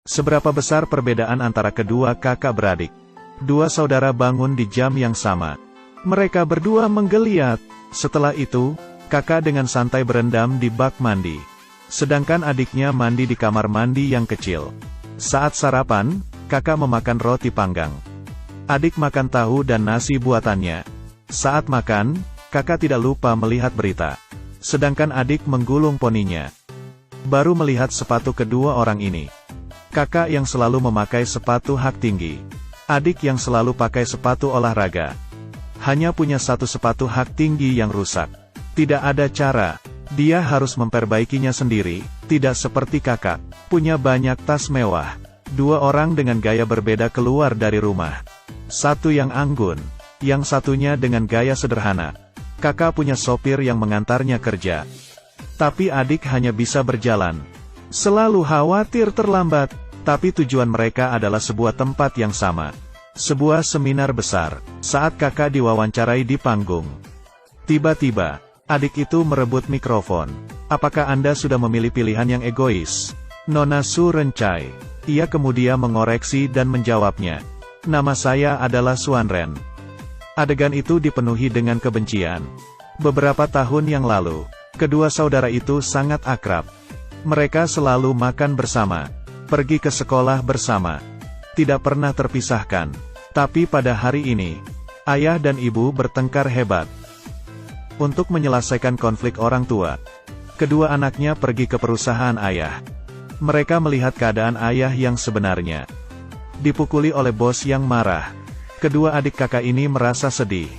Seberapa besar perbedaan antara kedua kakak beradik? Dua saudara bangun di jam yang sama. Mereka berdua menggeliat. Setelah itu, kakak dengan santai berendam di bak mandi. Sedangkan adiknya mandi di kamar mandi yang kecil. Saat sarapan, kakak memakan roti panggang. Adik makan tahu dan nasi buatannya. Saat makan, kakak tidak lupa melihat berita. Sedangkan adik menggulung poninya. Baru melihat sepatu kedua orang ini. Kakak yang selalu memakai sepatu hak tinggi. Adik yang selalu pakai sepatu olahraga. Hanya punya satu sepatu hak tinggi yang rusak. Tidak ada cara. Dia harus memperbaikinya sendiri, tidak seperti kakak. Punya banyak tas mewah. Dua orang dengan gaya berbeda keluar dari rumah. Satu yang anggun, yang satunya dengan gaya sederhana. Kakak punya sopir yang mengantarnya kerja. Tapi adik hanya bisa berjalan. Selalu khawatir terlambat. Tapi tujuan mereka adalah sebuah tempat yang sama. Sebuah seminar besar. Saat kakak diwawancarai di panggung, tiba-tiba, adik itu merebut mikrofon. Apakah Anda sudah memilih pilihan yang egois? Nona Su Rencai. Ia kemudian mengoreksi dan menjawabnya. Nama saya adalah Suan Ren. Adegan itu dipenuhi dengan kebencian. Beberapa tahun yang lalu, kedua saudara itu sangat akrab. Mereka selalu makan bersama. Pergi ke sekolah bersama. Tidak pernah terpisahkan. Tapi pada hari ini, ayah dan ibu bertengkar hebat. Untuk menyelesaikan konflik orang tua, kedua anaknya pergi ke perusahaan ayah. Mereka melihat keadaan ayah yang sebenarnya. Dipukuli oleh bos yang marah. Kedua adik kakak ini merasa sedih.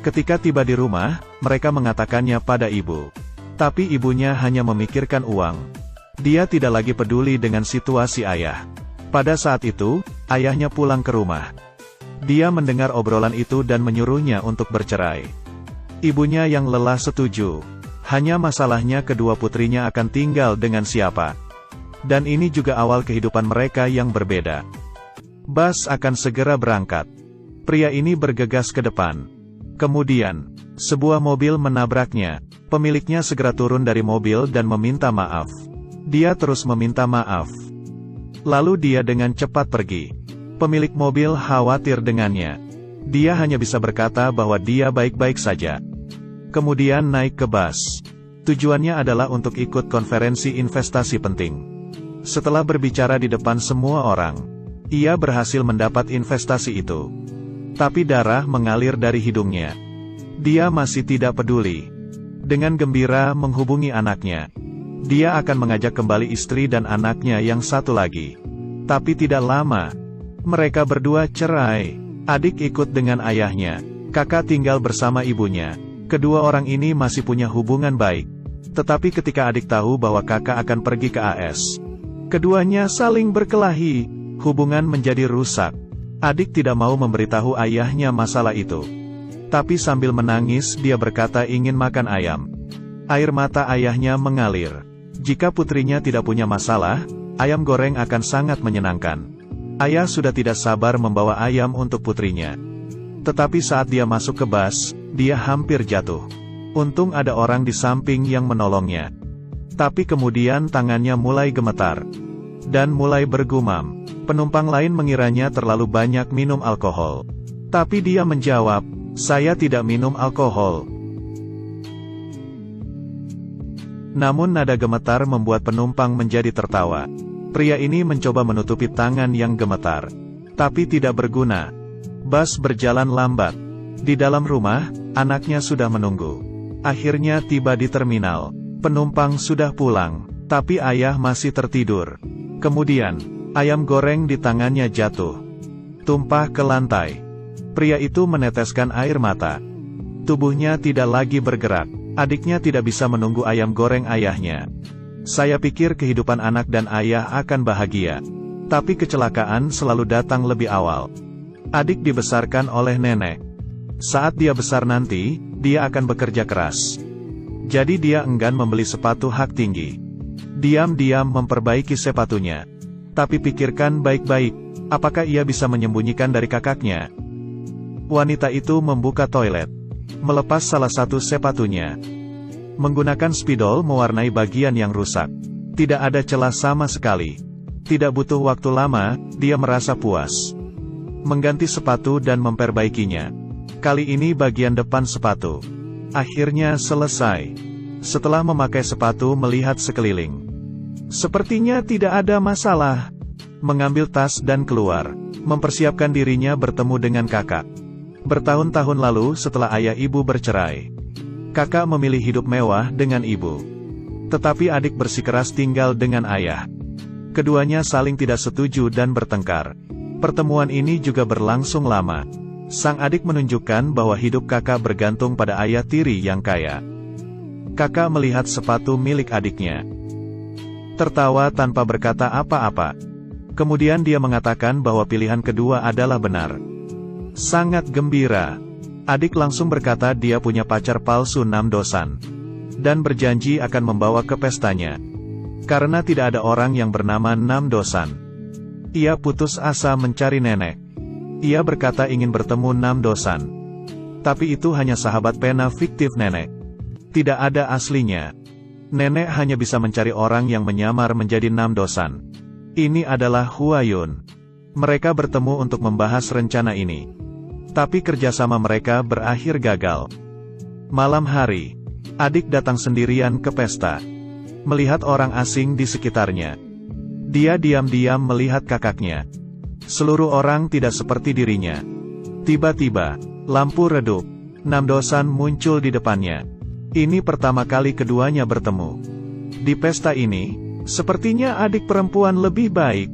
Ketika tiba di rumah, mereka mengatakannya pada ibu. Tapi ibunya hanya memikirkan uang. Dia tidak lagi peduli dengan situasi ayah. Pada saat itu, ayahnya pulang ke rumah. Dia mendengar obrolan itu dan menyuruhnya untuk bercerai. Ibunya yang lelah setuju. Hanya masalahnya kedua putrinya akan tinggal dengan siapa. Dan ini juga awal kehidupan mereka yang berbeda. Bas akan segera berangkat. Pria ini bergegas ke depan. Kemudian, sebuah mobil menabraknya. Pemiliknya segera turun dari mobil dan meminta maaf. Dia terus meminta maaf. Lalu dia dengan cepat pergi. Pemilik mobil khawatir dengannya. Dia hanya bisa berkata bahwa dia baik-baik saja. Kemudian naik ke bus. Tujuannya adalah untuk ikut konferensi investasi penting. Setelah berbicara di depan semua orang, ia berhasil mendapat investasi itu. Tapi darah mengalir dari hidungnya. Dia masih tidak peduli. Dengan gembira menghubungi anaknya. Dia akan mengajak kembali istri dan anaknya yang satu lagi. Tapi tidak lama, mereka berdua cerai. Adik ikut dengan ayahnya. Kakak tinggal bersama ibunya. Kedua orang ini masih punya hubungan baik. Tetapi ketika adik tahu bahwa kakak akan pergi ke AS, keduanya saling berkelahi. Hubungan menjadi rusak. Adik tidak mau memberitahu ayahnya masalah itu. Tapi sambil menangis dia berkata ingin makan ayam. Air mata ayahnya mengalir. Jika putrinya tidak punya masalah, ayam goreng akan sangat menyenangkan. Ayah sudah tidak sabar membawa ayam untuk putrinya. Tetapi saat dia masuk ke bus, dia hampir jatuh. Untung ada orang di samping yang menolongnya. Tapi kemudian tangannya mulai gemetar. Dan mulai bergumam. Penumpang lain mengiranya terlalu banyak minum alkohol. Tapi dia menjawab, saya tidak minum alkohol. Namun nada gemetar membuat penumpang menjadi tertawa. Pria ini mencoba menutupi tangan yang gemetar. Tapi tidak berguna. Bus berjalan lambat. Di dalam rumah, anaknya sudah menunggu. Akhirnya tiba di terminal. Penumpang sudah pulang. Tapi ayah masih tertidur. Kemudian, ayam goreng di tangannya jatuh. Tumpah ke lantai. Pria itu meneteskan air mata. Tubuhnya tidak lagi bergerak. Adiknya tidak bisa menunggu ayam goreng ayahnya. Saya pikir kehidupan anak dan ayah akan bahagia. Tapi kecelakaan selalu datang lebih awal. Adik dibesarkan oleh nenek. Saat dia besar nanti, dia akan bekerja keras. Jadi dia enggan membeli sepatu hak tinggi. Diam-diam memperbaiki sepatunya. Tapi pikirkan baik-baik, apakah ia bisa menyembunyikan dari kakaknya? Wanita itu membuka toilet. Melepas salah satu sepatunya. Menggunakan spidol mewarnai bagian yang rusak. Tidak ada celah sama sekali. Tidak butuh waktu lama, dia merasa puas. Mengganti sepatu dan memperbaikinya. Kali ini bagian depan sepatu. Akhirnya selesai. Setelah memakai sepatu melihat sekeliling. Sepertinya tidak ada masalah. Mengambil tas dan keluar. Mempersiapkan dirinya bertemu dengan kakak. Bertahun-tahun lalu setelah ayah ibu bercerai. Kakak memilih hidup mewah dengan ibu. Tetapi adik bersikeras tinggal dengan ayah. Keduanya saling tidak setuju dan bertengkar. Pertemuan ini juga berlangsung lama. Sang adik menunjukkan bahwa hidup kakak bergantung pada ayah tiri yang kaya. Kakak melihat sepatu milik adiknya. Tertawa tanpa berkata apa-apa. Kemudian dia mengatakan bahwa pilihan kedua adalah benar. Sangat gembira. Adik langsung berkata dia punya pacar palsu Namdosan. Dan berjanji akan membawa ke pestanya. Karena tidak ada orang yang bernama Namdosan. Ia putus asa mencari nenek. Ia berkata ingin bertemu Namdosan. Tapi itu hanya sahabat pena fiktif nenek. Tidak ada aslinya. Nenek hanya bisa mencari orang yang menyamar menjadi Namdosan. Ini adalah Huayun. Mereka bertemu untuk membahas rencana ini. Tapi kerjasama mereka berakhir gagal. Malam hari, adik datang sendirian ke pesta. Melihat orang asing di sekitarnya. Dia diam-diam melihat kakaknya. Seluruh orang tidak seperti dirinya. Tiba-tiba, lampu redup. Namdosan muncul di depannya. Ini pertama kali keduanya bertemu. Di pesta ini, sepertinya adik perempuan lebih baik.